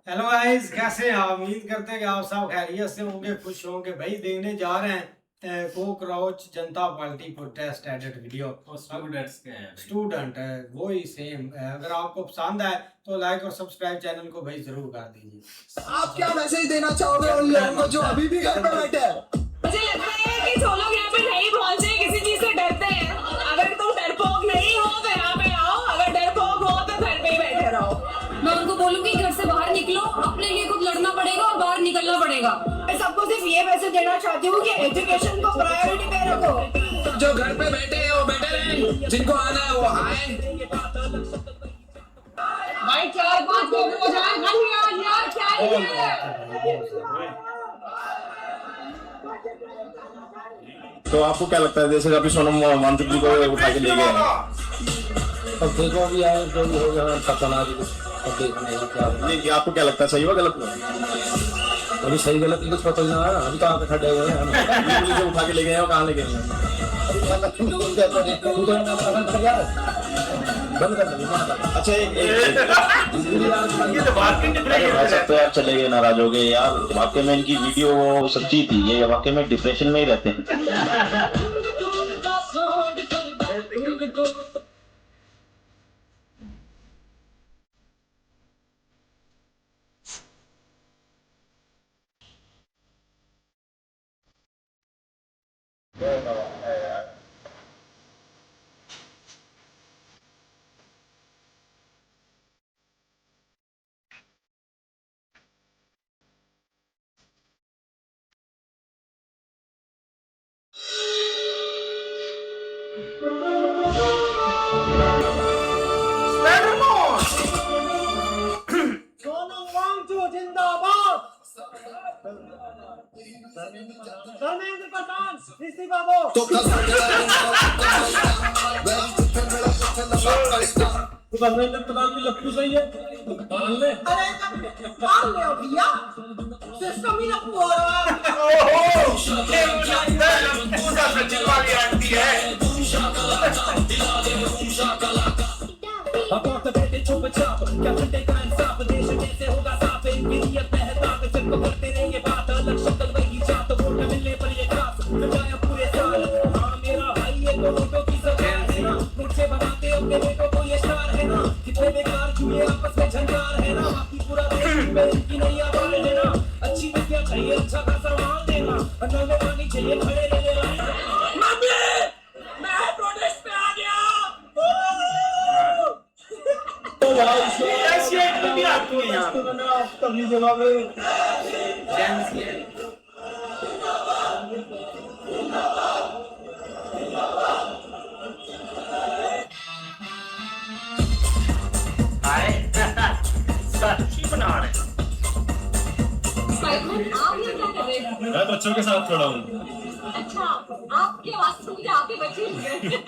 Hello guys, कैसे हैं आप? उम्मीद करते हैं कि आप सब खैरियत से होंगे, खुश होंगे। भाई देखने जा रहे हैं कोकरोच जनता party protest edit video. Students के हैं स्टूडेंट है वही सेम। अगर आपको पसंद आए तो लाइक और सब्सक्राइब चैनल को भाई जरूर कर दीजिए। आप क्या मैसेज देना चाहोगे उन लोगों को जो अभी भी घर पे बैठे हैं? मुझे लगता है कि जो लोग यहाँ पे नहीं पहुंचे किसी चीज से डरते हैं। अगर तुम डरपोक नहीं हो तो यहाँ पे आओ, अगर डरपोक हो तो घर पे ही बैठे रहो। मैं उनको बोलूंगी घर से बाहर निकलो, अपने लिए खुद लड़ना पड़ेगा और बाहर निकलना पड़ेगा। मैं सबको सिर्फ ये मैसेज देना चाहती हूँ कि एजुकेशन को प्रायोरिटी पे रखो। जो घर पे बैठे हैं वो बैठे रहें, जिनको आना है वो आए। भाई 4-5 लोग हो जाए यार क्या है? तो आपको क्या लगता है, जैसे अभी सोनम वांगचुक जी को उठा के ले गए हैं, अब देखो भी आए जो भी हो गया पता ना भी अब देखने का क्या ये क्या आपको क्या लगता है, सही हुआ गलत हुआ? अभी सही गलत कुछ पता नहीं है। अभी कहाँ पे खड़े हुए हैं ये जो उठा के ले गए हैं वो कहाँ ले गए हैं? बंद कर दो। अच्छा भाई सब तो यार चले गए, नाराज हो गए यार। वाकई में इनकी वीडियो सच्ची थी, ये वाकई में डिप्रेशन में ही रहते हैं। सोनम वांगचुक जिंदाबाद। धर्मेंद्र प्रधान इस्तीफा दो। धर्मेंद्र प्रधान की लप्पू सही है। अरे मान लो भैया, सिस्टम ही लपू हो रहा है। छुप छाप क्या घंटे का इंसाफ, देश कैसे होगा साफ, इनकी नीयत महताब, चल को करते रहेंगे बात, अलग शक्ल वही जात, वोट मिलने पर ये खास बचाया पूरे साल। हाँ मेरा भाई ये तो वोटों की सरकार है ना, मुझसे बनाते अपने बेटों को ये स्टार है ना, कितने बेकार जुए आपस में झंकार है ना, बाकी पूरा देश में इनकी नहीं आवाज है ना। अच्छी विद्या चाहिए, अच्छा खासा मान देना, अन्ना में पानी चाहिए, खड़े रहने वाले। मैं प्रोटेस्ट पे आ गया। तभी जवाब एक्साइटमेंट, आप ये क्या कर रहे हैं? मैं बच्चों के साथ खड़ा हूँ। अच्छा, आपके आवाज सुन के आपके बच्चे ही गए।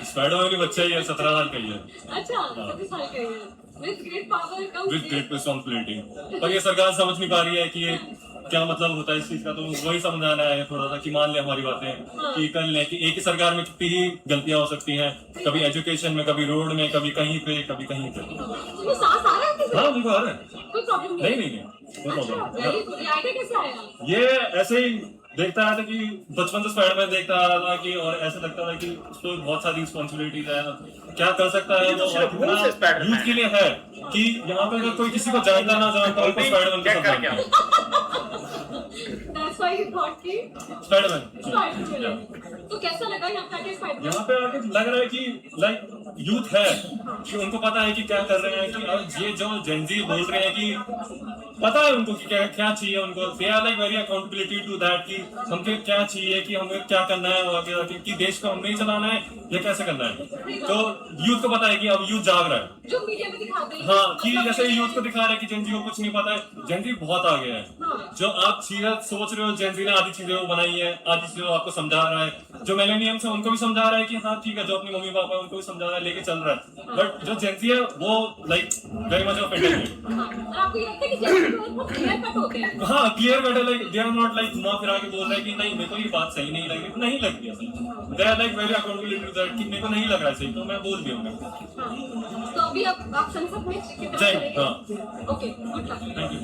स्पाइडरमैन की बच्चा ही है, 17 साल का ही है। अच्छा, कितने साल के हैं? With great power comes with great responsibility. पर ये सरकार समझ नहीं पा रही है कि ये क्या मतलब होता है इस चीज का, तो वही समझाना है थोड़ा सा कि मान ले हमारी बातें कि कर ले कि एक ही सरकार में कितनी ही गलतियां हो सकती हैं, कभी एजुकेशन में, कभी रोड में, कभी कहीं पे, कभी कहीं पे। तुम्हें सांस आ रहा है किसी? हाँ बिल्कुल आ रहा है। कोई प्रॉब्लम नहीं नहीं? नहीं नहीं कोई अच्छा, प्रॉब्लम वेरी गुड। ये आइडिया कैसे आया? ये ऐसे ही देखता रहा था कि बचपन से स्पाइडरमैन देखता आ रहा था कि, और ऐसा लगता था कि उसको बहुत सारी रिस्पॉन्सिबिलिटीज है, क्या कर सकता है वो, यूथ के लिए है कि यहाँ पे अगर कोई किसी को जानता ना जानता हो तो स्पाइडरमैन के साथ जानता है। That's why you thought कि स्पाइडरमैन स्पाइडरमैन। तो कैसा लगा यहाँ पे आके स्पाइडरमैन? यहाँ पे आके लग रहा है कि लाइक यूथ है कि उनको पता है कि क्या कर रहे हैं, कि अब ये जो जेनजी बोल रहे हैं कि पता है उनको कि क्या क्या चाहिए उनको, they are like very accountability to that कि हमको क्या चाहिए, कि हमें क्या करना है वगैरह, कि देश को हमें ही चलाना है या कैसे करना है। तो यूथ को पता है कि अब यूथ जाग रहा है। जो मीडिया में दिखाते हैं। हाँ कि जैसे यूथ को दिखा रहा है कि जेनजी को कुछ नहीं पता है, जेनजी बहुत आगे है। जो आप चीजें सोच रहे हो जेनजी ने आधी चीजें वो बनाई है, आधी चीजें आपको समझा रहा है। जो मिलेनियम टाइम से उनको भी समझा रहा है कि हाँ ठीक है, जो अपनी मम्मी पापा उनको भी समझा रहा है, लेके चल रहा है। बट जो जेंजी है वो लाइक वेरी मच ऑफेंडेड है। आपको लगता है कि जेंजी बहुत क्लियर कट होते हैं? हाँ, क्लियर कट है, like they are not like घुमा फिरा के बोल रहे हैं कि नहीं मेरे को ये बात सही नहीं लगी, नहीं लग गया सही। They are like very accountable to that कि मेरे को नहीं लग रहा है सही, तो मैं बोल भी हूँ। तो अभी आप संसद में कितना जय, करेंगे? हाँ। Okay, good luck. Thank you.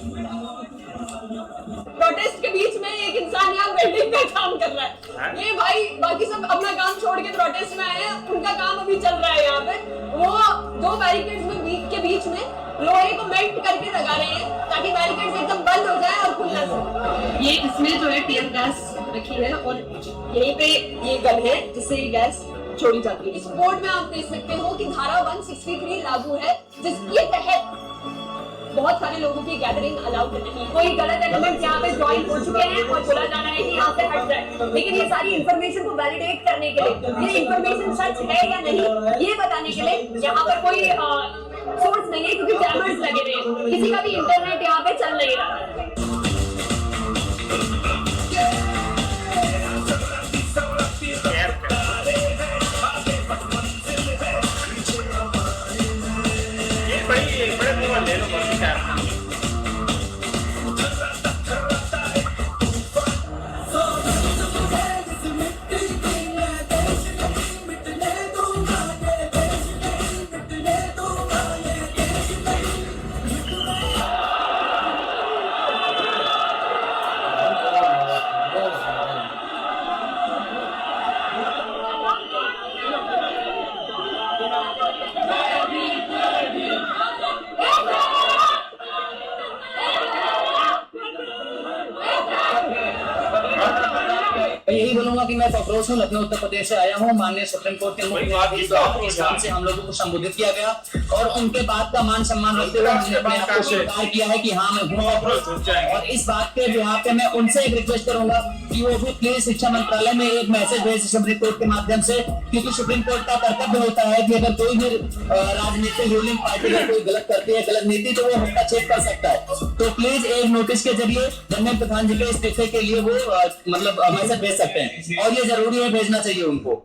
Protest के बीच में एक इंसान यहाँ वेल्डिंग का काम कर रहा है। ये भाई बाकी सब अपना काम छोड़ के प्रोटेस्ट में आए हैं, उनका काम अभी चल रहा है यहाँ पे। वो 2 बैरिकेड्स में के बीच में लोहे को मेल्ट करके लगा रहे हैं ताकि बैरिकेड्स एकदम बंद हो जाए और खुल ना सके। ये इसमें जो है टियर गैस रखी है और यहीं पे ये गन है जिससे ये गैस छोड़ी जाती है। इस बोर्ड में आप देख सकते हो कि धारा 163 लागू है, जिसके तहत बहुत सारे लोगों की गैदरिंग अलाउड नहीं। कोई गलत एलिमेंट यहाँ पे ज्वाइन हो चुके हैं और बोला जा रहा है कि यहाँ से हट जाए, लेकिन ये सारी इंफॉर्मेशन को वैलिडेट करने के लिए, ये इंफॉर्मेशन सच है या नहीं ये बताने के लिए यहाँ पर कोई सोर्स नहीं है, क्योंकि जैमर्स लगे हुए हैं, किसी का भी इंटरनेट यहाँ पे चल नहीं रहा है। यही बोलूंगा कि मैं कॉकरोच हूँ, लखनऊ उत्तर प्रदेश से आया हूँ। माननीय सुप्रीम कोर्ट के मुख्य न्यायाधीश से हम लोगों को संबोधित किया गया और उनके बात का मान सम्मान रखते हुए हमने अपने आप को स्वीकार किया है कि हाँ मैं हूँ कॉकरोच। और इस बात के बिहार पे मैं उनसे एक रिक्वेस्ट करूंगा कि वो भी प्लीज शिक्षा मंत्रालय में एक मैसेज भेज सुप्रीम कोर्ट के माध्यम से, क्योंकि सुप्रीम कोर्ट का कर्तव्य होता है कि अगर कोई भी राजनीतिक रूलिंग पार्टी का कोई गलत करती है, गलत नीति, तो वो हस्तक्षेप कर सकता है। तो प्लीज एक नोटिस के जरिए धर्मेंद्र प्रधान जी के इस्तीफे के लिए वो मतलब मैसेज भेज सकते हैं और ये जरूरी है, भेजना चाहिए उनको।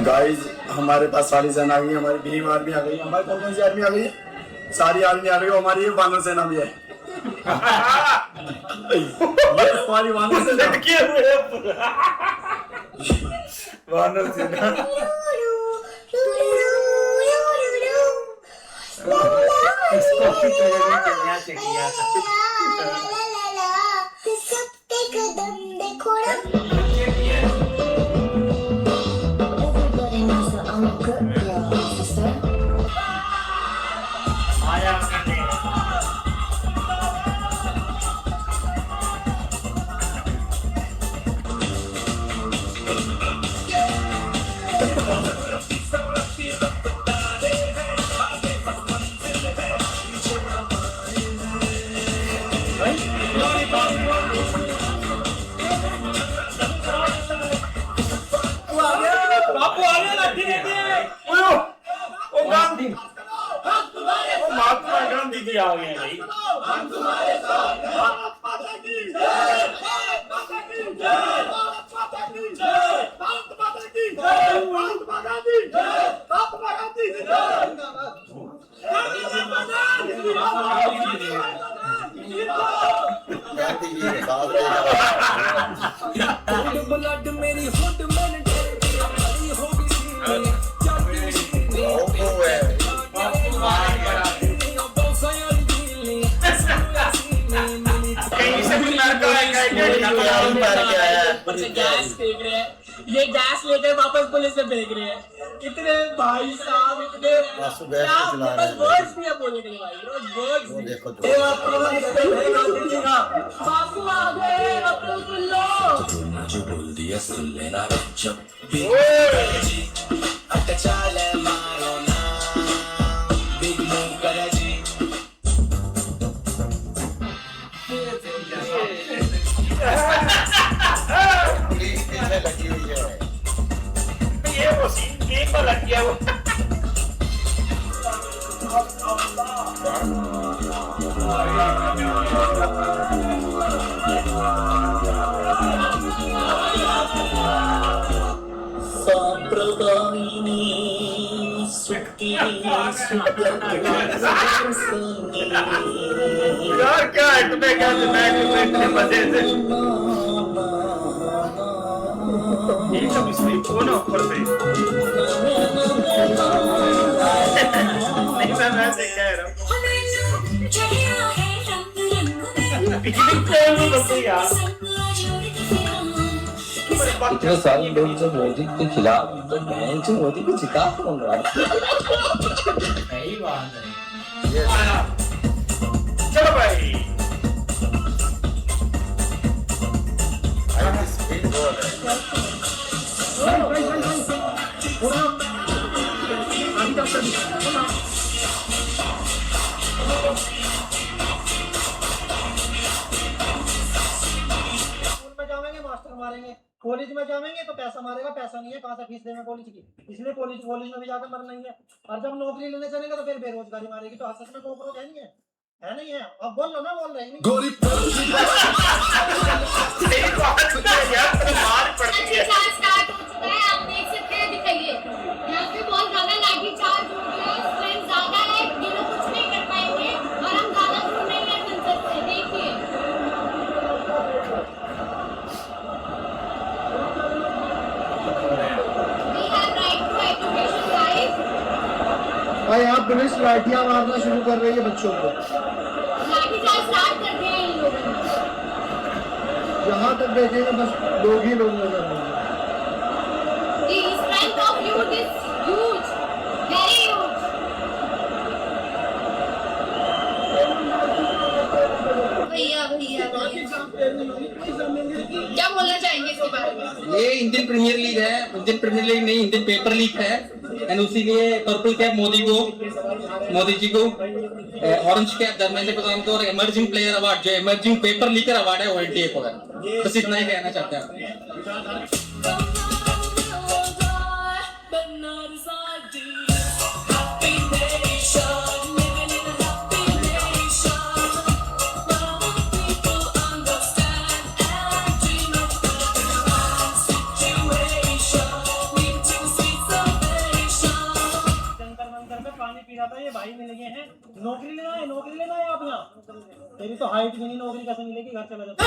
गाइस हमारे पास सारी सेना आ गई, हमारी भीम आर्मी आ गई, हमारी कौन सी आर्मी आ गई, सारी आर्मी आ गई, हमारी ये वानर सेना भी है। ये हमारी वानर सेना वानर सेना इसको भी ट्रेलर चलना चाहिए महात्मा गांधी जी आ गए भाई। गैस फेंक रहे हैं, ये गैस लेकर वापस पुलिस में फेंक रहे हैं। इतने भाई साहब, इतने बस वर्ड्स नहीं है बोलने के लिए भाई, वर्ड्स नहीं। बापू आ गए, बापू सुन लो। जो बोल दिया सुन लेना जब भी मारो ना बिग मूव करा जी। लगी हुई है ये वो सीन एक बार लग गया वो। सांप्रदायिनी सुखी यार क्या है तुम्हें क्या इतने मजे से ये सब इसमें कौन ऊपर से नहीं मैं ऐसे कह रहा हूँ पिछले टाइम में बस यार इतने सारे लोग जब मोदी के खिलाफ तो मैं जो मोदी को जिता कौन रहा है? सही बात है। चलो भाई जाएंगे मास्टर मारेंगे, कॉलेज में जाएंगे तो पैसा मारेगा, पैसा नहीं है कहाँ से फीस देंगे कॉलेज की, इसलिए कॉलेज में भी जाकर मरना ही है। और जब नौकरी लेने चलेंगे तो फिर बेरोजगारी मारेगी, तो हसस में कोई है नहीं है, है नहीं है। अब बोल लो ना, बोल रहे नहीं गोली स्टार्ट हो चुका है, आप देख सकते हैं, दिखाइए यहाँ पे बहुत ज्यादा लाठीचार्ज हो गया, स्ट्रेंथ ज्यादा है, ये लोग कुछ नहीं कर पाएंगे और हम ज्यादा दूर नहीं है संसद से। देखिए भाई यहाँ पुलिस लाठियाँ मारना शुरू कर रही है बच्चों को, लाठीचार्ज स्टार्ट कर दिया है इन लोगों ने। जहाँ तक देखेंगे बस लोग ही लोग नजर आएंगे। The strength of youth is huge, very huge. भैया क्या बोलना चाहेंगे इसके बारे में? ये इंडियन प्रीमियर लीग है, इंडियन प्रीमियर लीग नहीं, इंडियन पेपर लीग है, एंड उसी लिए पर्पल कैप मोदी जी को, ऑरेंज कैप धर्मेंद्र प्रधान को, और इमर्जिंग प्लेयर अवार्ड जो इमर्जिंग पेपर लीकर अवार्ड है वो एनटीए को है। बस इतना ही कहना चाहते हैं। पानी पी रहा था, ये भाई मिल गए हैं, नौकरी लेना है आप यहाँ। तेरी तो हाइट भी नहीं, नौकरी कैसे मिलेगी, घर चला जाता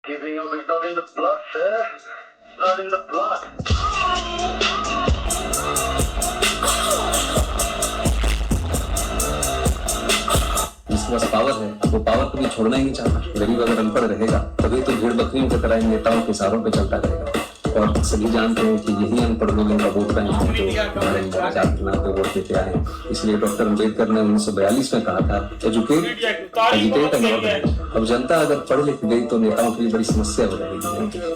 Giving up is not in the blood, sir. Not in the blood. जिसके पास पावर है वो पावर कभी छोड़ना ही नहीं चाहता। गरीब अगर अनपढ़ रहेगा तभी तो भीड़ बकरियों की तरह नेताओं के इशारों पे चलता रहेगा। और सभी जानते हैं कि यही अनपढ़ लोगों का वोट बैंक है जो हमारे जात के नाम पे वोट देते आए। इसलिए डॉक्टर अम्बेडकर ने 1942 में कहा था, एजुकेट एजुकेट एंड ऑर्गनाइज। अब जनता अगर पढ़ लिख गई तो नेताओं के लिए बड़ी समस्या हो रहेगी।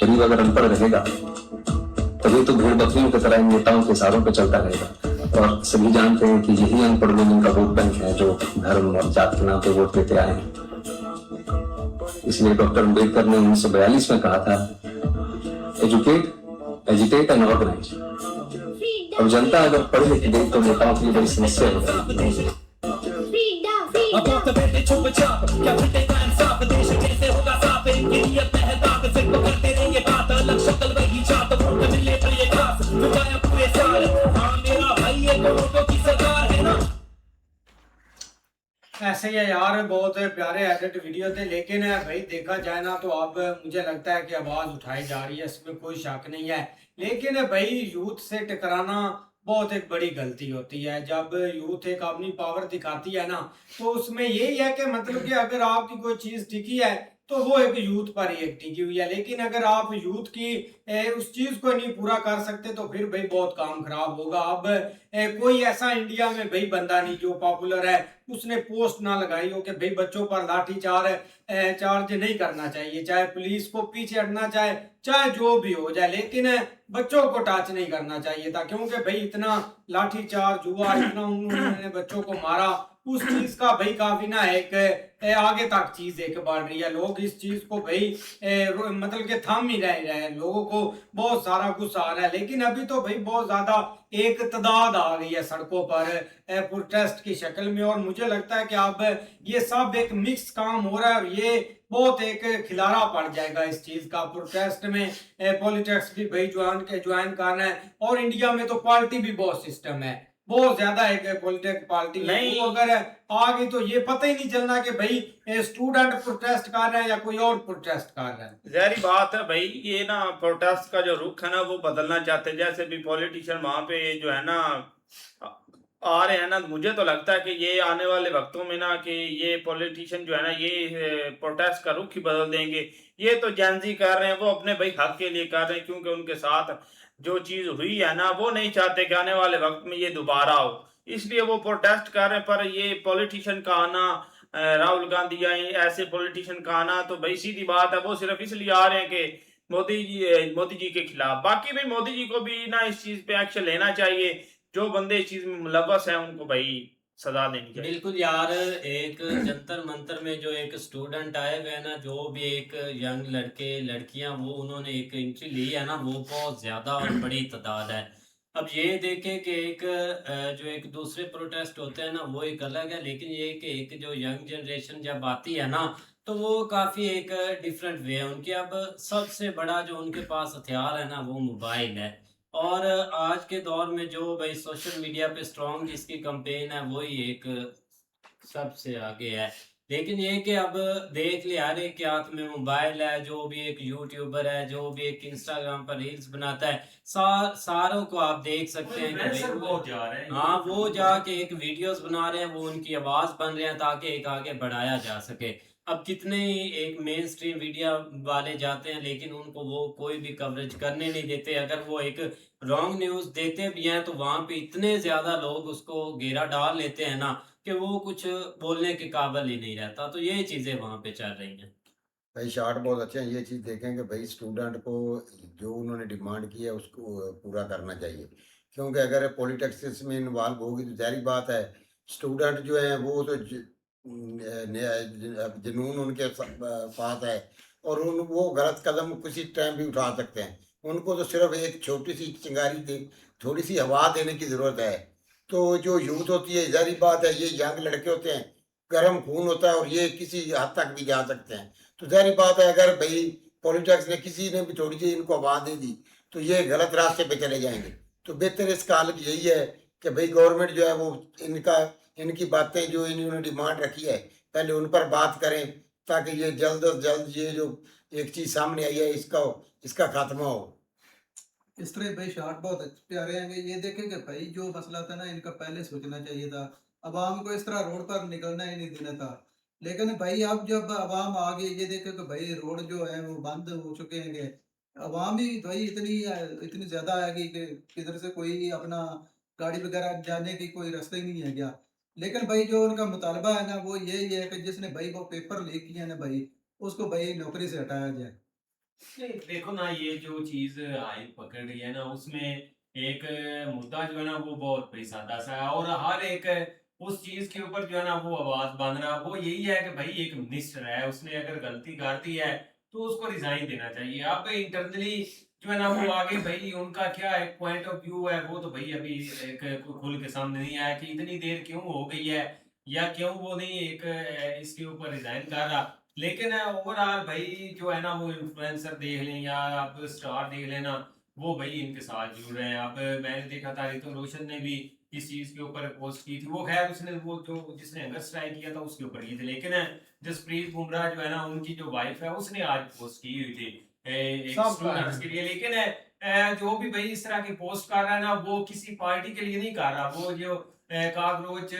गरीब अगर अनपढ़ रहेगा तभी तो भीड़ बकरियों की तरह नेताओं के इशारों पे चलता रहेगा। और सभी जानते हैं कि यही अनपढ़ लोगों का वोट बैंक है जो धर्म और जात के नाम पे वोट देते आए हैं। इसलिए डॉक्टर अम्बेडकर ने 1942 में कहा था, एजुकेट एजुकेट एंड ऑर्गनाइज। अब जनता अगर पढ़ लिख गई तो नेताओं के लिए बड़ी समस्या हो रहेगी। अब बेटे चुपचाप क्या फटेगा इंसाफ, देश कैसे होगा साफ, इनके लिए बहता के सिर्फ करते रहेंगे बात अलग शक्ल वही चाहत वोट मिलने पर ये खास बचाया पूरे साल हाँ मेरा भाई ये तो वोटों की सरकार है ना। ऐसे ही है यार, बहुत प्यारे एडिट वीडियो थे, लेकिन भाई देखा जाए ना तो अब मुझे लगता है कि आवाज़ उठाई जा रही है, इसमें कोई शक नहीं है। लेकिन भाई यूथ से टकराना बहुत एक बड़ी गलती होती है। जब यूथ एक अपनी पावर दिखाती है ना, तो उसमें यही है कि मतलब कि अगर आपकी कोई चीज़ टिकी है तो वो एक यूथ पर ही एक टिकी हुई है। लेकिन अगर आप यूथ की उस चीज़ को नहीं पूरा कर सकते तो फिर भाई बहुत काम खराब होगा। अब कोई ऐसा इंडिया में भाई बंदा नहीं जो पॉपुलर है उसने पोस्ट ना लगाई हो कि भाई बच्चों पर लाठी चार्ज नहीं करना चाहिए, चाहे पुलिस को पीछे हटना चाहे जो भी हो जाए, लेकिन बच्चों को टच नहीं करना चाहिए था। क्योंकि भाई इतना लाठी चार्ज हुआ, इतना उन्होंने बच्चों को मारा, उस चीज का भाई काफी ना एक आगे तक चीज एक बढ़ रही है। लोग इस चीज को भाई मतलब कि थाम ही रहे हैं, लोगों को बहुत सारा गुस्सा आ रहा है। लेकिन अभी तो भाई बहुत ज्यादा एक तादाद आ गई है सड़कों पर प्रोटेस्ट की शक्ल में, और मुझे लगता है कि अब ये सब एक मिक्स काम हो रहा है और ये बहुत एक खिलारा पड़ जाएगा इस चीज का। प्रोटेस्ट में पॉलिटिक्स भी भाई ज्वाइन करना है, और इंडिया में तो पार्टी भी बहुत सिस्टम है, बहुत ज्यादा एक पॉलिटिक्स पार्टी नहीं, वो अगर आ गई तो ये पता ही नहीं चलना कि भाई स्टूडेंट प्रोटेस्ट कर रहे हैं या कोई और प्रोटेस्ट कर रहा है। जहरी बात है भाई, ये ना प्रोटेस्ट का जो रुख है ना वो बदलना चाहते हैं। जैसे भी पॉलिटिशियन वहां पे जो है ना आ रहे हैं ना, मुझे तो लगता है कि ये आने वाले वक्तों में ना कि ये पॉलिटिशियन जो है ना ये प्रोटेस्ट का रुख ही बदल देंगे। ये तो जेनजी कर रहे हैं, वो अपने भाई हक के लिए कर रहे हैं, क्योंकि उनके साथ जो चीज हुई है ना वो नहीं चाहते कि आने वाले वक्त में ये दोबारा हो, इसलिए वो प्रोटेस्ट कर रहे हैं। पर ये पॉलिटिशियन का आना, राहुल गांधी या ऐसे पॉलिटिशियन का आना, तो भाई सीधी बात है वो सिर्फ इसलिए आ रहे हैं कि मोदी जी के खिलाफ। बाकी भाई मोदी जी को भी ना इस चीज पे एक्शन लेना चाहिए, जो बंदे इस चीज में मुलव्वस है उनको भाई सजा देनी चाहिए। बिल्कुल यार, एक जंतर मंतर में जो एक स्टूडेंट आए हुए हैं ना, जो भी एक यंग लड़के लड़कियां वो उन्होंने एक एंट्री ली है ना, वो बहुत ज्यादा और बड़ी तादाद है। अब ये देखें कि एक जो एक दूसरे प्रोटेस्ट होते हैं ना वो एक अलग है, लेकिन ये कि एक जो यंग जनरेशन जब आती है ना तो वो काफ़ी एक डिफरेंट वे है उनके। अब सबसे बड़ा जो उनके पास हथियार है ना वो मोबाइल है, और आज के दौर में जो भाई सोशल मीडिया पे स्ट्रॉन्ग जिसकी कंपेन है वही एक सबसे आगे है। लेकिन ये कि अब देख लिया हर एक के हाथ में मोबाइल है, जो भी एक यूट्यूबर है, जो भी एक इंस्टाग्राम पर रील्स बनाता है, सारों को आप देख सकते हैं कि बहुत जा रहे हैं। हाँ, वो जाके एक वीडियोस बना रहे हैं, वो उनकी आवाज़ बन रहे हैं ताकि एक आगे बढ़ाया जा सके। अब कितने ही एक मेन स्ट्रीम मीडिया वाले जाते हैं लेकिन उनको वो कोई भी कवरेज करने नहीं देते। अगर वो एक रॉन्ग न्यूज़ देते भी हैं तो वहाँ पे इतने ज़्यादा लोग उसको घेरा डाल लेते हैं ना कि वो कुछ बोलने के काबिल ही नहीं रहता। तो ये चीज़ें वहाँ पे चल रही हैं। भाई शार्ट बहुत अच्छे हैं। ये चीज़ देखेंगे भाई स्टूडेंट को जो उन्होंने डिमांड की है उसको पूरा करना चाहिए, क्योंकि अगर पॉलिटिक्स में इन्वॉल्व होगी तो जाहिर बात है स्टूडेंट जो है वो तो जुनून उनके पास है और वो गलत कदम किसी टाइम भी उठा सकते हैं। उनको तो सिर्फ एक छोटी सी चिंगारी दे, थोड़ी सी हवा देने की ज़रूरत है। तो जो यूथ होती है जाहिर बात है ये यंग लड़के होते हैं, गर्म खून होता है और ये किसी हद तक भी जा सकते हैं। तो जाहिर बात है अगर भाई पॉलिटिक्स ने किसी ने भी थोड़ी सी इनको आवाज़ दे दी तो ये गलत रास्ते पे चले जाएंगे। तो बेहतर इस काल की यही है कि भाई गवर्नमेंट जो है वो इनकी बातें जो इन्होंने डिमांड रखी है पहले उन पर बात करें, ताकि ये जल्द अज जल्द ये जो एक चीज़ सामने आई है इसका खात्मा हो। इस तरह भाई शॉर्ट बहुत प्यारे हैं। ये देखें कि भाई जो मसला था ना इनका पहले सोचना चाहिए था, अवाम को इस तरह रोड पर निकलना ही नहीं देना था। लेकिन भाई अब जब अवाम आ गई, ये देखें कि भाई रोड जो है वो बंद हो चुके हैं, अवाम भी भाई इतनी ज़्यादा आ गई कि किधर से कोई अपना गाड़ी वगैरह जाने की कोई रास्ता ही नहीं है गया। लेकिन भाई जो उनका मुतालबा है ना वो यही है कि जिसने भाई वो पेपर लीक किया ना भाई उसको भाई नौकरी से हटाया जाए। नहीं देखो ना, ये जो चीज आई पकड़ रही है ना उसमें एक मुद्दा जो है ना वो बहुत भाई सादा सा है, और हर एक उस चीज के ऊपर जो है ना वो आवाज बन रहा है। वो यही है कि भाई एक मिनिस्टर है, उसने अगर गलती कर दी है तो उसको रिजाइन देना चाहिए। अब इंटरनली जो है ना वो आगे भाई उनका क्या एक पॉइंट ऑफ व्यू है वो तो भाई अभी एक खुल के सामने नहीं आया कि इतनी देर क्यों हो गई है या क्यों वो नहीं एक इसके ऊपर रिजाइन कर रहा। लेकिन ओवरऑल भाई जो है ना वो इन्फ्लुएंसर देख लें या आप स्टार देख लेना, वो भाई इनके साथ जुड़ रहे हैं। अब मैंने देखा था ऋतिक रोशन ने भी इस चीज के ऊपर पोस्ट की थी, वो खैर उसने वो जो जिसने हंगर स्ट्राइक किया था उसके ऊपर की थी, लेकिन जसप्रीत बुमराह जो है ना उनकी जो वाइफ है उसने आज पोस्ट की हुई थी एक स्टूडेंट्स के लिए। लेकिन जो भी भाई इस तरह की पोस्ट कर रहा है ना वो किसी पार्टी के लिए नहीं कर रहा, वो जो काकरोच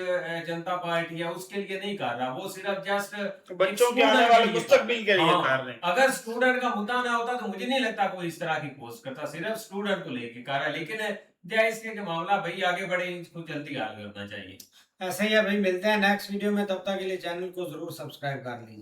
जनता पार्टी है उसके लिए नहीं कर रहा, वो सिर्फ जस्ट बच्चों के आने वाले मुस्तकबिल के लिए कर रहे हैं। अगर स्टूडेंट का मुद्दा ना होता तो मुझे नहीं लगता कोई इस तरह की पोस्ट करता, सिर्फ स्टूडेंट को लेके कर रहा है। लेकिन जायज के मामला भाई आगे बढ़े, इसको जल्दी हल करना चाहिए। ऐसे ही है भाई, मिलते हैं नेक्स्ट वीडियो में, तब तक के लिए चैनल को जरूर सब्सक्राइब कर लीजिए।